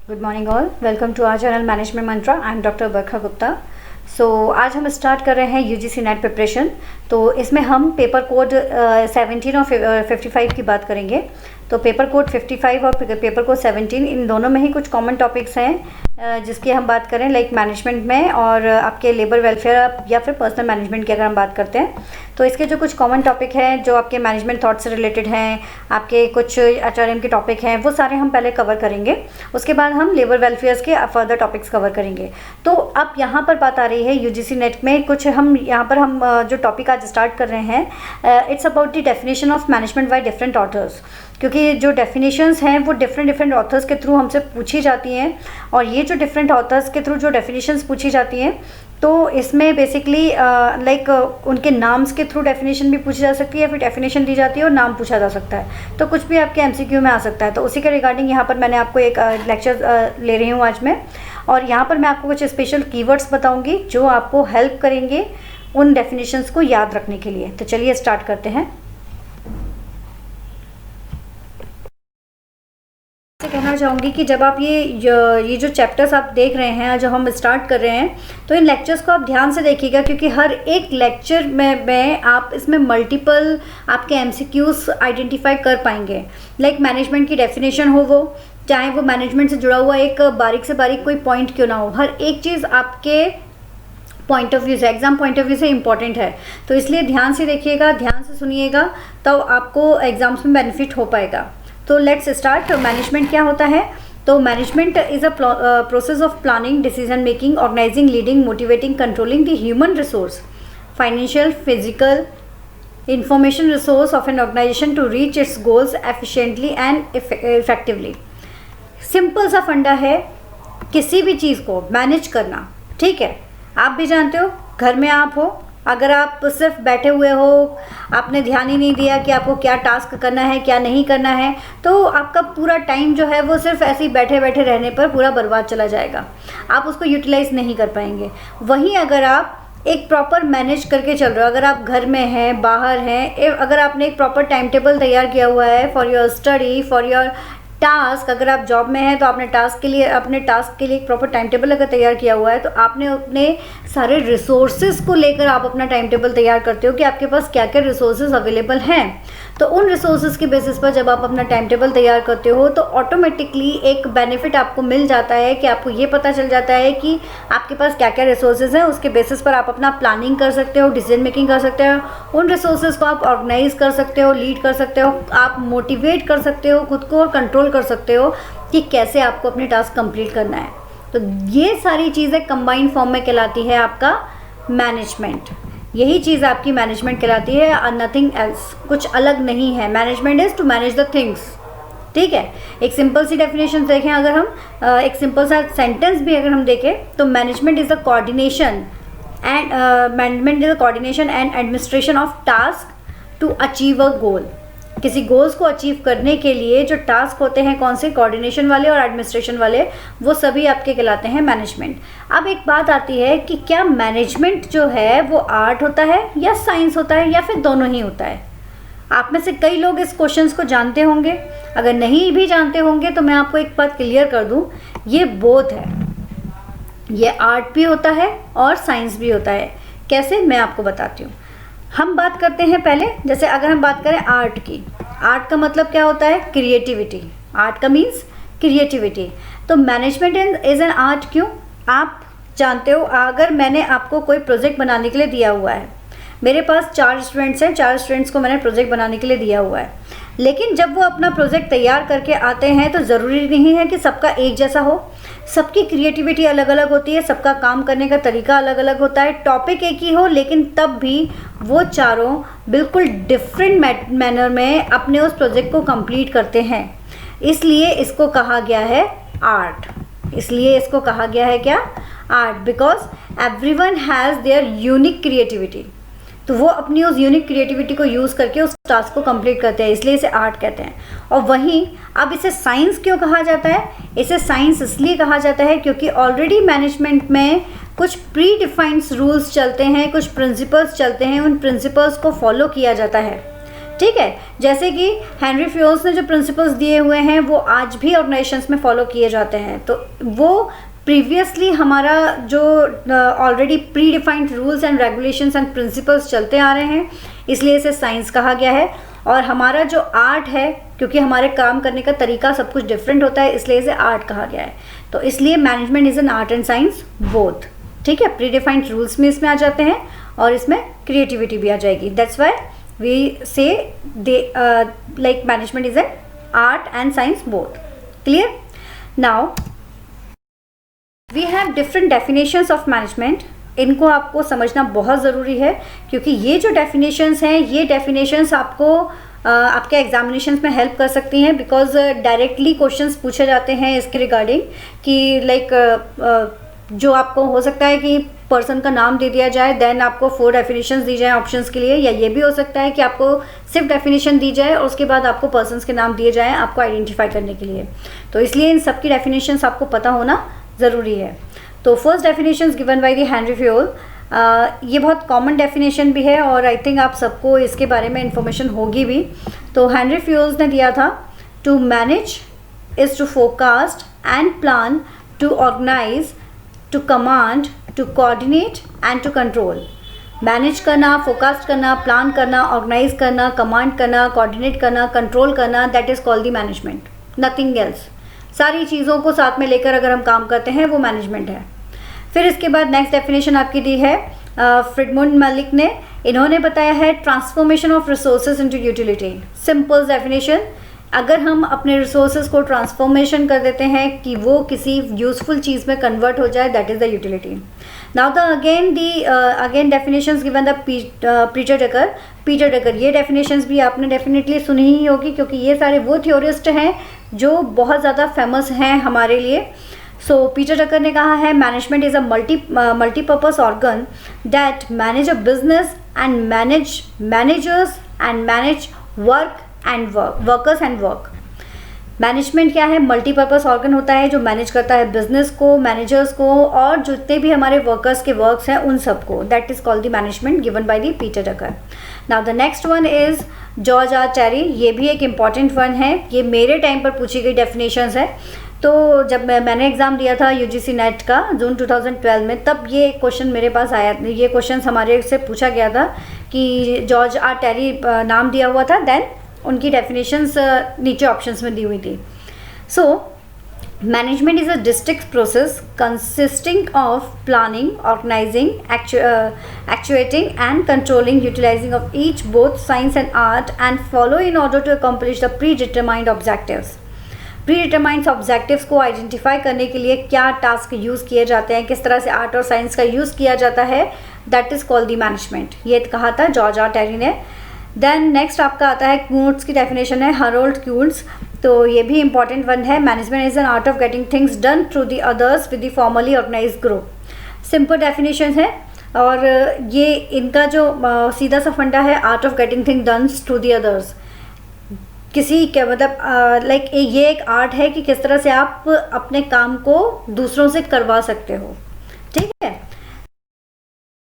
Good morning all, welcome to our channel management mantra. I am doctor Barkha Gupta. आज हम start कर रहे हैं यूजीसी नेट प्रिपरेशन। तो इसमें हम पेपर कोड 17 और 55 की बात करेंगे। तो पेपर कोड 55 और पेपर कोड 17 इन दोनों में ही कुछ कॉमन टॉपिक्स हैं जिसकी हम बात करें, लाइक मैनेजमेंट में और आपके लेबर वेलफेयर या फिर पर्सनल मैनेजमेंट की अगर हम बात करते हैं तो इसके जो कुछ कॉमन टॉपिक हैं जो आपके मैनेजमेंट थॉट से रिलेटेड हैं, आपके कुछ एचआरएम के टॉपिक हैं, वो सारे हम पहले कवर करेंगे। उसके बाद हम लेबर वेलफेयर्स के फर्दर टॉपिक्स कवर करेंगे। तो अब यहाँ पर बात आ रही है यूजीसी नेट में कुछ हम यहाँ पर हम जो टॉपिक आज स्टार्ट कर रहे हैं, it's about the definition of management by different authors. क्योंकि जो डेफिनेशंस हैं वो डिफरेंट ऑथर्स के थ्रू हमसे पूछी जाती हैं, और ये जो डिफरेंट ऑथर्स के थ्रू जो डेफिनेशंस पूछी जाती हैं तो इसमें बेसिकली लाइक उनके नाम्स के थ्रू डेफिनेशन भी पूछी जा सकती है, फिर डेफिनेशन दी जाती है और नाम पूछा जा सकता है। तो कुछ भी आपके एमसीक्यू में आ सकता है। तो उसी के रिगार्डिंग यहाँ पर मैंने आपको एक लेक्चर ले रही हूँ आज मैं, और यहाँ पर मैं आपको कुछ स्पेशल कीवर्ड्स बताऊँगी जो आपको हेल्प करेंगे उन डेफिनेशंस को याद रखने के लिए। तो चलिए स्टार्ट करते हैं। कहना चाहूँगी कि जब आप ये जो चैप्टर्स आप देख रहे हैं, जो हम स्टार्ट कर रहे हैं, तो इन लेक्चर्स को आप ध्यान से देखिएगा, क्योंकि हर एक लेक्चर में आप इसमें मल्टीपल आपके एमसीक्यूज आइडेंटिफाई कर पाएंगे। लाइक मैनेजमेंट की डेफिनेशन हो, वो चाहे वो मैनेजमेंट से जुड़ा हुआ एक बारीक से बारीक कोई पॉइंट क्यों ना हो, हर एक चीज़ आपके पॉइंट ऑफ व्यू से, एग्जाम पॉइंट ऑफ व्यू से इम्पॉर्टेंट है। तो इसलिए ध्यान से देखिएगा, ध्यान से सुनिएगा, तो आपको एग्जाम्स में बेनिफिट हो पाएगा। तो लेट्स स्टार्ट। मैनेजमेंट क्या होता है? तो management is a process of planning, decision making, organising, leading, motivating, controlling the human resource, financial, physical, information resource of an organisation to reach its goals efficiently and effectively. Simple सा फंडा है किसी भी चीज़ को मैनेज करना, ठीक है? आप भी जानते हो, घर में आप हो, अगर आप सिर्फ बैठे हुए हो, आपने ध्यान ही नहीं दिया कि आपको क्या टास्क करना है, क्या नहीं करना है, तो आपका पूरा टाइम जो है वो सिर्फ ऐसे ही बैठे बैठे रहने पर पूरा बर्बाद चला जाएगा। आप उसको यूटिलाइज नहीं कर पाएंगे। वहीं अगर आप एक प्रॉपर मैनेज करके चल रहे हो, अगर आप घर में हैं, बाहर हैं, अगर आपने एक प्रॉपर टाइम टेबल तैयार किया हुआ है for your study, for your task, अगर आप जॉब में हैं तो आपने अपने टास्क के लिए एक प्रॉपर टाइम टेबल अगर तैयार किया हुआ है, तो आपने अपने सारे रिसोर्सेज को लेकर आप अपना टाइम टेबल तैयार करते हो कि आपके पास क्या क्या रिसोर्सेज अवेलेबल हैं। तो उन रिसोर्सेज की बेसिस पर जब आप अपना टाइम टेबल तैयार करते हो तो ऑटोमेटिकली एक बेनिफिट आपको मिल जाता है कि आपको ये पता चल जाता है कि आपके पास क्या क्या रिसोर्सेज हैं। उसके बेसिस पर आप अपना प्लानिंग कर सकते हो, डिसीजन मेकिंग कर सकते हो, उन रिसोर्सेज को आप ऑर्गेनाइज कर सकते हो, लीड कर सकते हो, आप मोटिवेट कर सकते हो खुद को और कंट्रोल कर सकते हो कि कैसे आपको अपने टास्क कंप्लीट करना है। तो ये सारी चीज़ें कंबाइंड फॉर्म में कहलाती है आपका मैनेजमेंट। यही चीज़ आपकी मैनेजमेंट कहलाती है, और नथिंग एल्स, कुछ अलग नहीं है। Management is to manage the things, ठीक है? एक सिंपल सी डेफिनेशन देखें, अगर हम एक सिंपल सा सेंटेंस भी अगर हम देखें तो management is the coordination and administration of task to achieve a goal. किसी गोल्स को अचीव करने के लिए जो टास्क होते हैं, कौन से, कोऑर्डिनेशन वाले और एडमिनिस्ट्रेशन वाले, वो सभी आपके कहलाते हैं मैनेजमेंट। अब एक बात आती है कि क्या मैनेजमेंट जो है वो आर्ट होता है या साइंस होता है या फिर दोनों ही होता है? आप में से कई लोग इस क्वेश्चंस को जानते होंगे, अगर नहीं भी जानते होंगे तो मैं आपको एक बात क्लियर कर दूं, ये बोथ है। ये आर्ट भी होता है और साइंस भी होता है। कैसे, मैं आपको बताती हूँ। हम बात करते हैं पहले, जैसे अगर हम बात करें आर्ट की, आर्ट का मतलब क्या होता है? क्रिएटिविटी। आर्ट का मीन्स क्रिएटिविटी। तो मैनेजमेंट इज़ एन आर्ट। क्यों? आप जानते हो, अगर मैंने आपको कोई प्रोजेक्ट बनाने के लिए दिया हुआ है, मेरे पास 4 स्टूडेंट्स हैं, 4 स्टूडेंट्स को मैंने प्रोजेक्ट बनाने के लिए दिया हुआ है, लेकिन जब वो अपना प्रोजेक्ट तैयार करके आते हैं तो ज़रूरी नहीं है कि सबका एक जैसा हो। सबकी क्रिएटिविटी अलग अलग होती है, सबका काम करने का तरीका अलग अलग होता है। टॉपिक एक ही हो, लेकिन तब भी वो चारों बिल्कुल डिफरेंट मैनर में अपने उस प्रोजेक्ट को कंप्लीट करते हैं। इसलिए इसको कहा गया है आर्ट। इसलिए इसको कहा गया है क्या? Art. Because everyone has their unique creativity. तो वो अपनी उस यूनिक क्रिएटिविटी को यूज़ करके उस टास्क को कंप्लीट करते हैं, इसलिए इसे आर्ट कहते हैं। और वहीं अब इसे साइंस क्यों कहा जाता है? इसे साइंस इसलिए कहा जाता है क्योंकि ऑलरेडी मैनेजमेंट में कुछ प्री डिफाइंड रूल्स चलते हैं, कुछ प्रिंसिपल्स चलते हैं, उन प्रिंसिपल्स को फॉलो किया जाता है, ठीक है। जैसे कि हेनरी फ्योल्स ने जो प्रिंसिपल्स दिए हुए हैं वो आज भी ऑर्गेनाइजेशंस में फॉलो किए जाते हैं। तो वो प्रीवियसली हमारा जो already pre defined rules and regulations and principles चलते आ रहे हैं, इसलिए इसे साइंस कहा गया है। और हमारा जो आर्ट है, क्योंकि हमारे काम करने का तरीका सब कुछ डिफरेंट होता है, इसलिए इसे आर्ट कहा गया है। तो इसलिए management is an art and science both, ठीक है। प्री डिफाइंड रूल्स में इसमें आ जाते हैं और इसमें क्रिएटिविटी भी आ जाएगी। That's why we say they like management is an art and science both. Clear? Now we have different definitions of management. इनको आपको समझना बहुत ज़रूरी है, क्योंकि ये जो definitions हैं, ये definitions आपको आपके एग्जामिनेशंस में हेल्प कर सकती हैं, बिकॉज डायरेक्टली क्वेश्चंस पूछे जाते हैं इसके रिगार्डिंग कि लाइक जो आपको हो सकता है कि पर्सन का नाम दे दिया जाए, देन आपको 4 डेफिनेशंस दी जाए ऑप्शंस के लिए, या ये भी हो सकता है कि आपको सिर्फ डेफिनेशन दी जाए और उसके बाद आपको पर्सन्स के नाम दिए जाएं आपको आइडेंटिफाई करने के लिए। तो इसलिए इन सब की डेफिनेशंस आपको पता होना ज़रूरी है। तो first definitions given by the Henry Fayol, ये बहुत कॉमन डेफिनेशन भी है और आई थिंक आप सबको इसके बारे में इंफॉर्मेशन होगी भी। तो हेनरी फ्योल्स ने दिया था, to manage is to forecast and plan, to organise, to command, to coordinate and to control. Manage करना, फोरकास्ट करना, प्लान करना, ऑर्गेनाइज करना, कमांड करना, कोऑर्डिनेट करना, कंट्रोल करना, that is called the management, nothing else. सारी चीज़ों को साथ में लेकर अगर हम काम करते हैं वो मैनेजमेंट है। फिर इसके बाद नेक्स्ट डेफिनेशन आपकी दी है फ्रिडमुंड मलिक ने। इन्होंने बताया है transformation of resources into utility. Simple definition, अगर हम अपने रिसोर्सेज को ट्रांसफॉर्मेशन कर देते हैं कि वो किसी यूजफुल चीज़ में कन्वर्ट हो जाए, that is the utility. Now the again definitions given the Peter Drucker. ये डेफिनेशंस भी आपने डेफिनेटली सुनी ही होगी, क्योंकि ये सारे वो थ्योरिस्ट हैं जो बहुत ज़्यादा फेमस हैं हमारे लिए। सो पीटर डकर ने कहा है, management is a multipurpose organ that manage a business and managers and manage workers and work. Management क्या है? मल्टीपर्पज ऑर्गन होता है जो मैनेज करता है बिजनेस को, मैनेजर्स को और जितने भी हमारे वर्कर्स के वर्क्स हैं उन सबको। That is called the management given by the Peter Drucker. Now the next one is George R Terry. ये भी एक इम्पॉर्टेंट वन है, ये मेरे टाइम पर पूछी गई डेफिनेशंस है। तो जब मैंने एग्ज़ाम दिया था यूजीसी नेट का जून 2012 में, तब ये क्वेश्चन मेरे पास आया, ये क्वेश्चन हमारे से पूछा गया था कि जॉर्ज आर टेरी नाम दिया हुआ था, देन उनकी डेफिनेशंस नीचे ऑप्शंस में दी हुई थी। So management is a district process consisting of planning, organising, actuating and controlling, utilising of each both science and art and follow in order to accomplish the predetermined objectives. Predetermined objectives को identify करने के लिए क्या task use किए जाते हैं, किस तरह से आर्ट और साइंस का यूज़ किया जाता है, that is called the management. ये कहा था जॉर्ज आर टेरी ने। देन नेक्स्ट आपका आता है क्यूर्ट्स की डेफिनेशन है, हरोल्ड क्यूर्ट्स। तो ये भी इंपॉर्टेंट वन है, management is an art of getting things done through the others with the formally organised group. Simple definition है और ये इनका जो सीधा सा फंडा है, art of getting thing done through the others. किसी के मतलब लाइक ये एक आर्ट है कि किस तरह से आप अपने काम को दूसरों से करवा सकते हो, ठीक है।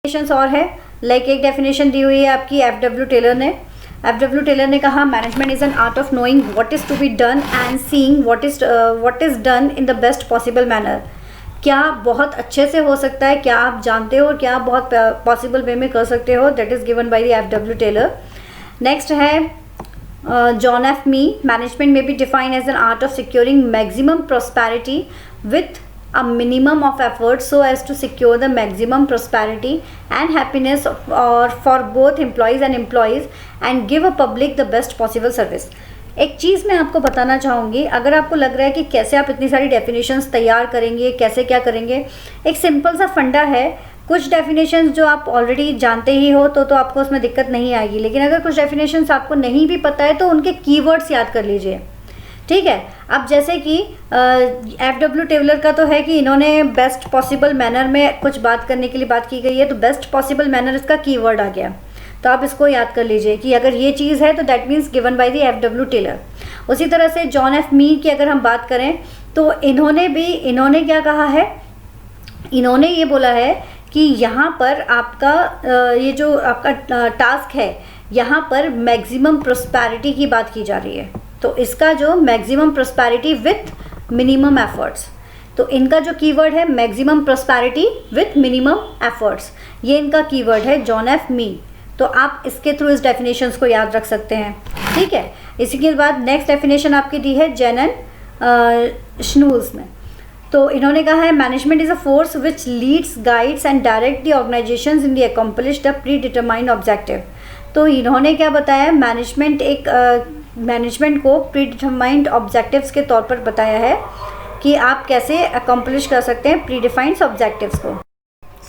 डेफिनेशंस और है, लाइक एक डेफिनेशन दी हुई है आपकी एफ.डब्ल्यू. टेलर ने। एफ.डब्ल्यू. टेलर ने कहा management is an art of knowing what is to be done and seeing what is done in the best possible manner. क्या बहुत अच्छे से हो सकता है, क्या आप जानते हो, और क्या आप बहुत पॉसिबल वे में कर सकते हो, that is given by the F W. Taylor. Next है John F. Mee. Management may be defined as an art of securing maximum prosperity with a minimum of effort so as to secure the maximum prosperity and happiness for both employees and give a public the best possible service. एक चीज़ मैं आपको बताना चाहूँगी, अगर आपको लग रहा है कि कैसे आप इतनी सारी डेफिनेशंस तैयार करेंगे, कैसे क्या करेंगे, एक सिंपल सा फंडा है। कुछ डेफिनेशंस जो आप ऑलरेडी जानते ही हो तो आपको उसमें दिक्कत नहीं आएगी, लेकिन अगर कुछ डेफिनेशंस आपको नहीं भी पता है तो उनके कीवर्ड्स याद कर लीजिए, ठीक है। अब जैसे कि एफ.डब्ल्यू. टेलर का तो है कि इन्होंने बेस्ट पॉसिबल मैनर में कुछ बात करने के लिए बात की गई है, तो बेस्ट पॉसिबल मैनर इसका कीवर्ड आ गया, तो आप इसको याद कर लीजिए कि अगर ये चीज़ है तो that means given by the F W. Taylor. उसी तरह से जॉन एफ. मी की अगर हम बात करें तो इन्होंने क्या कहा है, इन्होंने ये बोला है कि यहाँ पर आपका ये जो आपका टास्क है यहाँ पर मैक्सिमम प्रोस्पैरिटी की बात की जा रही है। तो इसका जो maximum prosperity with minimum efforts, तो इनका जो कीवर्ड है maximum prosperity with minimum efforts, ये इनका कीवर्ड है जॉन एफ मी। तो आप इसके थ्रू इस डेफिनेशंस को याद रख सकते हैं, ठीक है। इसी के बाद नेक्स्ट डेफिनेशन आपकी दी है जेन एंड श्नूल्स ने। तो इन्होंने कहा है management is a force which leads, guides and direct the organisations in the accomplish the pre determined objective. तो इन्होंने क्या बताया, मैनेजमेंट को प्री डिटरमाइंड ऑब्जेक्टिव्स के तौर पर बताया है कि आप कैसे अकम्प्लिश कर सकते हैं प्री डिफाइंड ऑब्जेक्टिव्स को।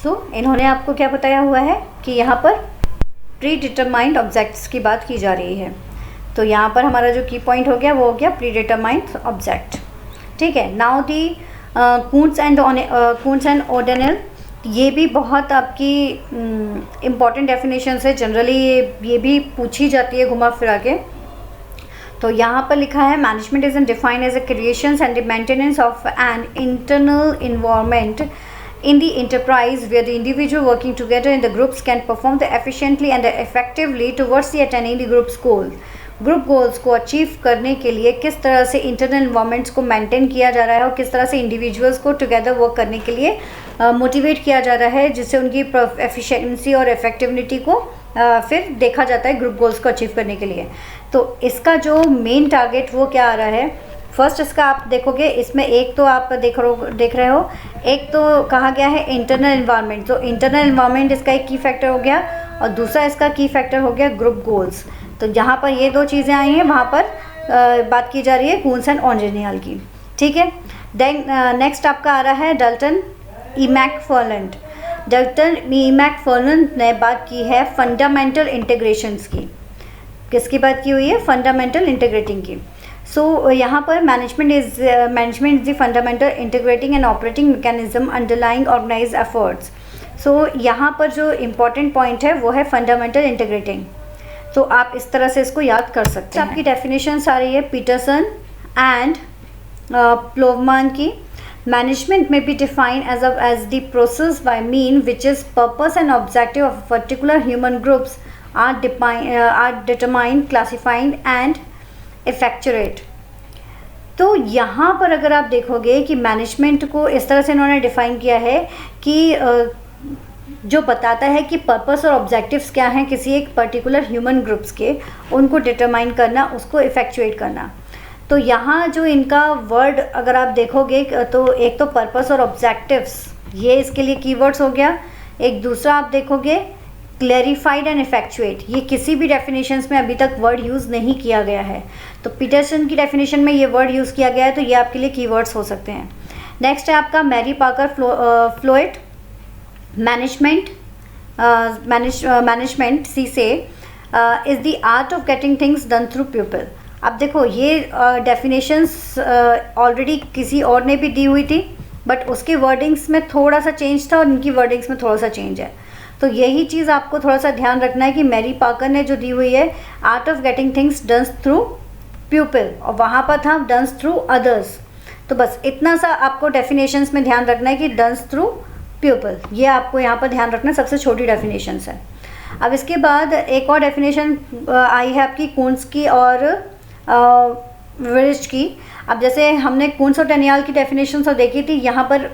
सो इन्होंने आपको क्या बताया हुआ है कि यहाँ पर प्री डिटरमाइंड ऑब्जेक्ट्स की बात की जा रही है। तो यहाँ पर हमारा जो की पॉइंट हो गया वो हो गया प्री डिटरमाइंड ऑब्जेक्ट, ठीक है। नाउ दी कूंट्ज एंड ओडेनल, ये भी बहुत आपकी इम्पॉर्टेंट डेफिनेशंस है, जनरली ये भी पूछी जाती है घुमा फिरा के। तो यहाँ पर लिखा है management is defined as a creations and the maintenance of an internal environment in the enterprise where the individual working together in the groups can perform the efficiently and effectively towards the attaining the group's goals. Group goals को achieve करने के लिए किस तरह से internal environments को maintain किया जा रहा है और किस तरह से इंडिविजुअल्स को टुगेदर वर्क करने के लिए मोटिवेट किया जा रहा है, जिससे उनकी एफिशिएंसी और इफेक्टिविटी को फिर देखा जाता है ग्रुप गोल्स को अचीव करने के लिए। तो इसका जो मेन टारगेट वो क्या आ रहा है, फर्स्ट इसका आप देखोगे, इसमें एक तो आप देख रहे हो, एक तो कहा गया है इंटरनल इन्वायरमेंट। तो इंटरनल इन्वायरमेंट इसका एक की फैक्टर हो गया और दूसरा इसका की फैक्टर हो गया ग्रुप गोल्स। तो जहाँ पर ये दो चीज़ें आई हैं वहाँ पर बात की जा रही है कून्स एंड ओडेनल की, ठीक है। देन नेक्स्ट आपका आ रहा है डल्टन ई मैकफर्लैंड। डल्टन ई मैकफर्लैंड ने बात की है फंडामेंटल इंटीग्रेशंस की। किसकी बात की हुई है, फंडामेंटल इंटीग्रेटिंग की। सो यहाँ पर management is the fundamental integrating and operating mechanism underlying organised efforts. So यहाँ पर जो इम्पॉर्टेंट पॉइंट है वो है फंडामेंटल इंटीग्रेटिंग। तो आप इस तरह से इसको याद कर सकते हैं। आपकी डेफिनेशंस आ रही है पीटरसन एंड प्लोवमैन की। Management may be defined as the process by mean which is purpose and objective of particular human groups are determined, classified and effectuate. तो यहाँ पर अगर आप देखोगे कि मैनेजमेंट को इस तरह से इन्होंने डिफाइन किया है कि जो बताता है कि पर्पस और ऑब्जेक्टिव्स क्या हैं किसी एक पर्टिकुलर ह्यूमन ग्रुप्स के, उनको डिटरमाइन करना, उसको इफेक्चुएट करना। तो यहाँ जो इनका वर्ड अगर आप देखोगे तो एक तो पर्पस और ऑब्जेक्टिव्स, ये इसके लिए कीवर्ड्स हो गया। एक दूसरा आप देखोगे क्लैरिफाइड एंड इफेक्चुएट, ये किसी भी डेफिनेशंस में अभी तक वर्ड यूज़ नहीं किया गया है। तो पीटरसन की डेफिनेशन में ये वर्ड यूज़ किया गया है, तो ये आपके लिए कीवर्ड्स हो सकते हैं। नेक्स्ट है आपका मैरी पाकर फ्लोएट। मैनेजमेंट सी से is the art of getting things done through people. अब देखो ये डेफिनेशंस ऑलरेडी किसी और ने भी दी हुई थी, बट उसके वर्डिंग्स में थोड़ा सा चेंज था और इनकी वर्डिंग्स में थोड़ा सा चेंज है। तो यही चीज़ आपको थोड़ा सा ध्यान रखना है कि मैरी पाकर ने जो दी हुई है art of getting things done through people, और वहाँ पर था डन थ्रू अदर्स। तो बस इतना सा आपको डेफिनेशंस में ध्यान रखना है कि डन थ्रू पीपल, ये आपको यहाँ पर ध्यान रखना, सबसे छोटी डेफिनेशंस है। अब इसके बाद एक और डेफिनेशन आई है आपकी कून्स की और विरिच की। अब जैसे हमने कून्स और टेनियाल की डेफिनेशन तो देखी थी, यहाँ पर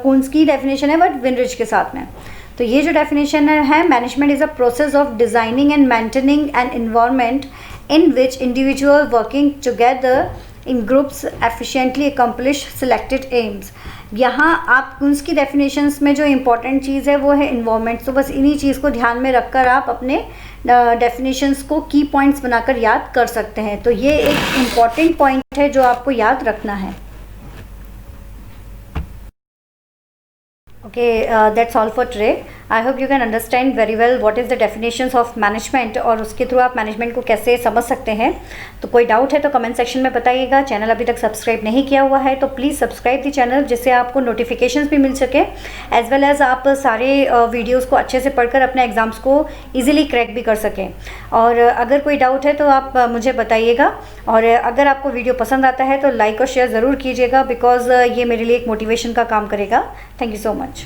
कून्स की डेफिनेशन है बट विनरिच के साथ में। तो ये जो डेफिनेशन है, management is a process of designing and maintaining an environment in which individual working together in groups efficiently accomplish selected aims। यहाँ आप उसकी डेफिनेशंस में जो इम्पोर्टेंट चीज़ है वो है इन्वायरमेंट। तो बस इन्हीं चीज़ को ध्यान में रखकर आप अपने डेफिनेशंस को की पॉइंट्स बनाकर याद कर सकते हैं। तो ये एक इम्पॉर्टेंट पॉइंट है जो आपको याद रखना है। Okay, that's all for today. I hope you can understand very well what is the definitions of management और उसके थ्रू आप मैनेजमेंट को कैसे समझ सकते हैं। तो कोई डाउट है तो कमेंट सेक्शन में बताइएगा। चैनल अभी तक सब्सक्राइब नहीं किया हुआ है तो प्लीज़ सब्सक्राइब दी चैनल, जिससे आपको नोटिफिकेशंस भी मिल सके, एज वेल एज आप सारे वीडियोस को अच्छे से पढ़कर अपने एग्ज़ाम्स को ईजिली क्रैक भी कर सकें। और अगर कोई डाउट है तो आप मुझे बताइएगा, और अगर आपको वीडियो पसंद आता है तो लाइक और शेयर ज़रूर कीजिएगा, बिकॉज ये मेरे लिए एक मोटिवेशन का काम करेगा। Thank you so much.